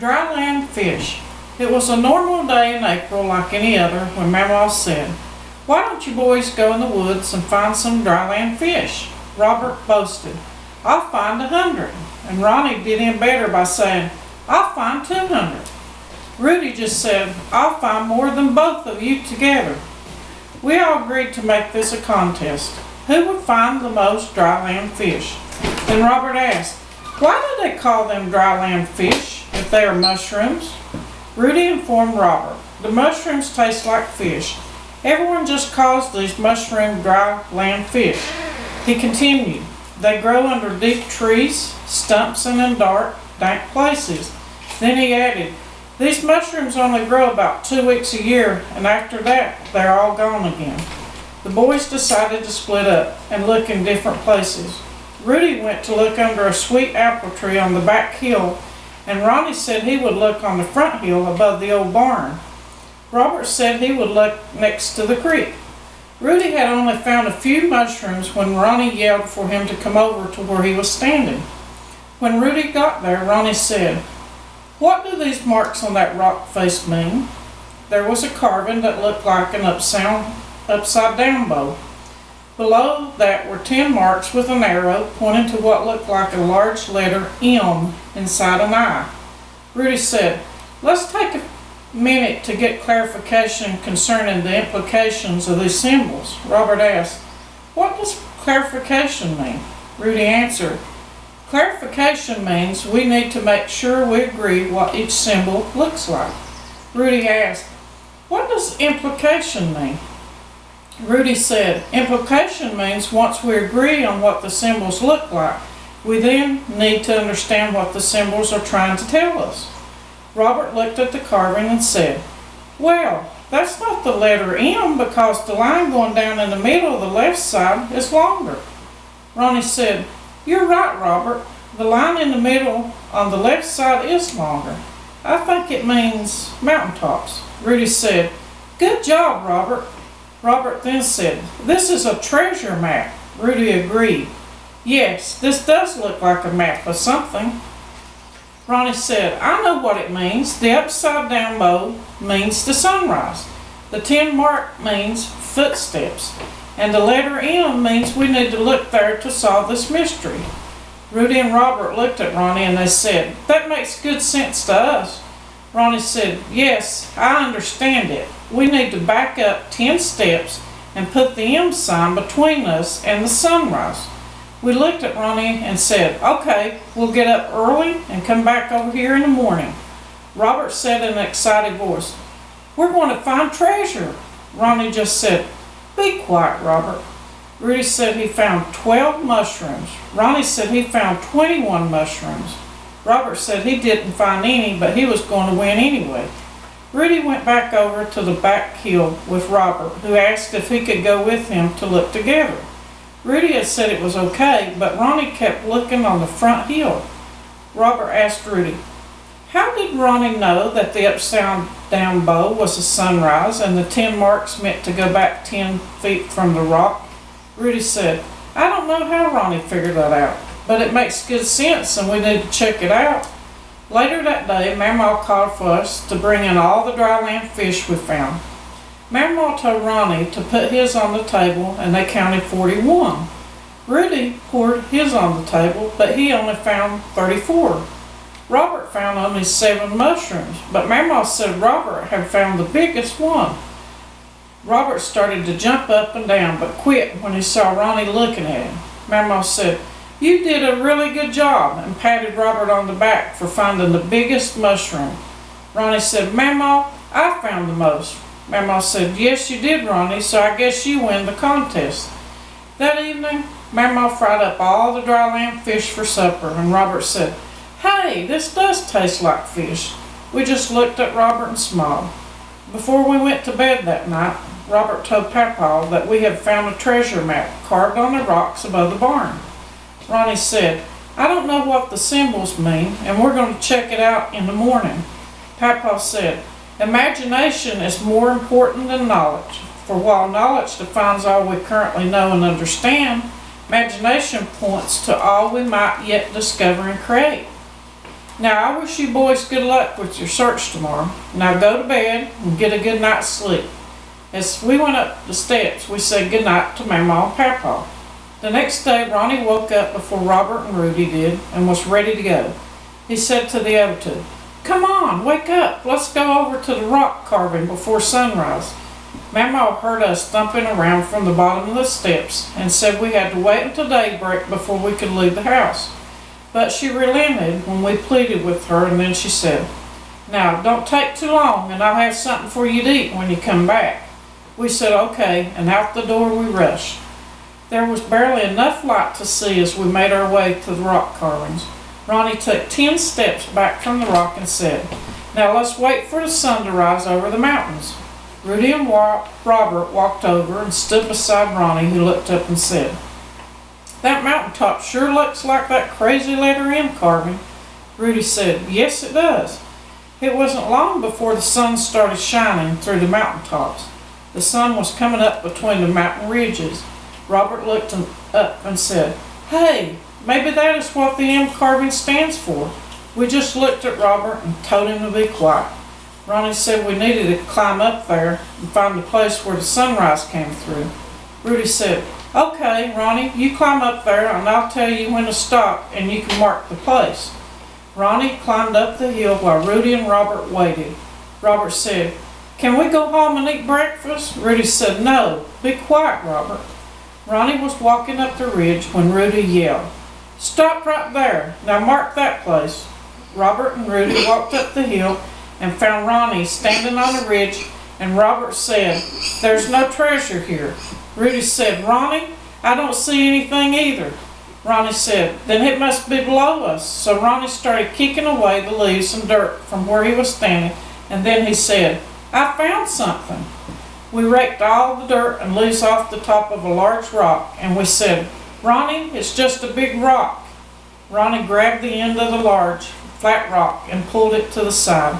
Dry land fish. It was a normal day in April like any other when Mamaw said, "Why don't you boys go in the woods and find some dry land fish?" Robert boasted, "I'll find 100. And Ronnie did him better by saying, "I'll find 200. Rudy just said, "I'll find more than both of you together." We all agreed to make this a contest. Who would find the most dry land fish? Then Robert asked, "Why do they call them dry land fish if they are mushrooms?" Rudy informed Robert, "The mushrooms taste like fish. Everyone just calls these mushroom dry land fish." He continued, "They grow under deep trees, stumps, and in dark, dank places." Then he added, "These mushrooms only grow about 2 weeks a year, and after that, they're all gone again." The boys decided to split up and look in different places. Rudy went to look under a sweet apple tree on the back hill, and Ronnie said he would look on the front hill above the old barn. Robert said he would look next to the creek. Rudy had only found a few mushrooms when Ronnie yelled for him to come over to where he was standing. When Rudy got there, Ronnie said, "What do these marks on that rock face mean?" There was a carving that looked like an upside down bow. Below that were 10 marks with an arrow pointing to what looked like a large letter M inside an eye. Rudy said, "Let's take a minute to get clarification concerning the implications of these symbols." Robert asked, "What does clarification mean?" Rudy answered, "Clarification means we need to make sure we agree what each symbol looks like." Rudy asked, "What does implication mean?" Rudy said, "Implication means once we agree on what the symbols look like, we then need to understand what the symbols are trying to tell us." Robert looked at the carving and said, "Well, that's not the letter M because the line going down in the middle of the left side is longer." Ronnie said, "You're right, Robert. The line in the middle on the left side is longer. I think it means mountaintops." Rudy said, "Good job, Robert." Robert then said, "This is a treasure map." Rudy agreed. "Yes, this does look like a map of something." Ronnie said, "I know what it means. The upside down bow means the sunrise. The 10 mark means footsteps. And the letter M means we need to look there to solve this mystery." Rudy and Robert looked at Ronnie and they said, "That makes good sense to us." Ronnie said, "Yes, I understand it. We need to back up 10 steps and put the M sign between us and the sunrise." We looked at Ronnie and said, "Okay, we'll get up early and come back over here in the morning." Robert said in an excited voice, "We're going to find treasure." Ronnie just said, "Be quiet, Robert." Rudy said he found 12 mushrooms. Ronnie said he found 21 mushrooms. Robert said he didn't find any, but he was going to win anyway. Rudy went back over to the back hill with Robert, who asked if he could go with him to look together. Rudy had said it was okay, but Ronnie kept looking on the front hill. Robert asked Rudy, "How did Ronnie know that the upside down bow was a sunrise and the 10 marks meant to go back 10 feet from the rock?" Rudy said, "I don't know how Ronnie figured that out, but it makes good sense and we need to check it out." Later that day, Mamaw called for us to bring in all the dry land fish we found. Mamaw told Ronnie to put his on the table and they counted 41. Rudy poured his on the table, but he only found 34. Robert found only 7 mushrooms, but Mamaw said Robert had found the biggest one. Robert started to jump up and down, but quit when he saw Ronnie looking at him. Mamaw said, "You did a really good job," and patted Robert on the back for finding the biggest mushroom. Ronnie said, "Mamaw, I found the most." Mamaw said, "Yes, you did, Ronnie, so I guess you win the contest." That evening, Mamaw fried up all the dry land fish for supper, and Robert said, "Hey, this does taste like fish." We just looked at Robert and smiled. Before we went to bed that night, Robert told Papaw that we had found a treasure map carved on the rocks above the barn. Ronnie said, "I don't know what the symbols mean, and we're going to check it out in the morning." Papaw said, "Imagination is more important than knowledge, for while knowledge defines all we currently know and understand, imagination points to all we might yet discover and create." Now I wish you boys good luck with your search tomorrow. Now go to bed and get a good night's sleep. As we went up the steps, we said good night to Mama and Papa. The next day, Ronnie woke up before Robert and Rudy did and was ready to go. He said to the other two, "Come on, wake up. Let's go over to the rock carving before sunrise." Mama heard us thumping around from the bottom of the steps and said we had to wait until daybreak before we could leave the house. But she relented when we pleaded with her, and then she said, "Now, don't take too long, and I'll have something for you to eat when you come back." We said okay, and out the door we rushed. There was barely enough light to see as we made our way to the rock carvings. Ronnie took 10 steps back from the rock and said, "Now let's wait for the sun to rise over the mountains." Rudy and Robert walked over and stood beside Ronnie, who looked up and said, "That mountaintop sure looks like that crazy letter M carving." Rudy said, "Yes, it does." It wasn't long before the sun started shining through the mountaintops. The sun was coming up between the mountain ridges. Robert looked up and said, "Hey, maybe that is what the M carving stands for." We just looked at Robert and told him to be quiet. Ronnie said we needed to climb up there and find the place where the sunrise came through. Rudy said, "Okay, Ronnie, you climb up there and I'll tell you when to stop and you can mark the place." Ronnie climbed up the hill while Rudy and Robert waited. Robert said, "Can we go home and eat breakfast?" Rudy said, "No, be quiet, Robert." Ronnie was walking up the ridge when Rudy yelled, "Stop right there, now mark that place." Robert and Rudy walked up the hill and found Ronnie standing on the ridge, and Robert said, "There's no treasure here." Rudy said, "Ronnie, I don't see anything either." Ronnie said, "Then it must be below us." So Ronnie started kicking away the leaves and dirt from where he was standing, and then he said, "I found something." We raked all the dirt and leaves off the top of a large rock, and we said, "Ronnie, it's just a big rock." Ronnie grabbed the end of the large, flat rock and pulled it to the side.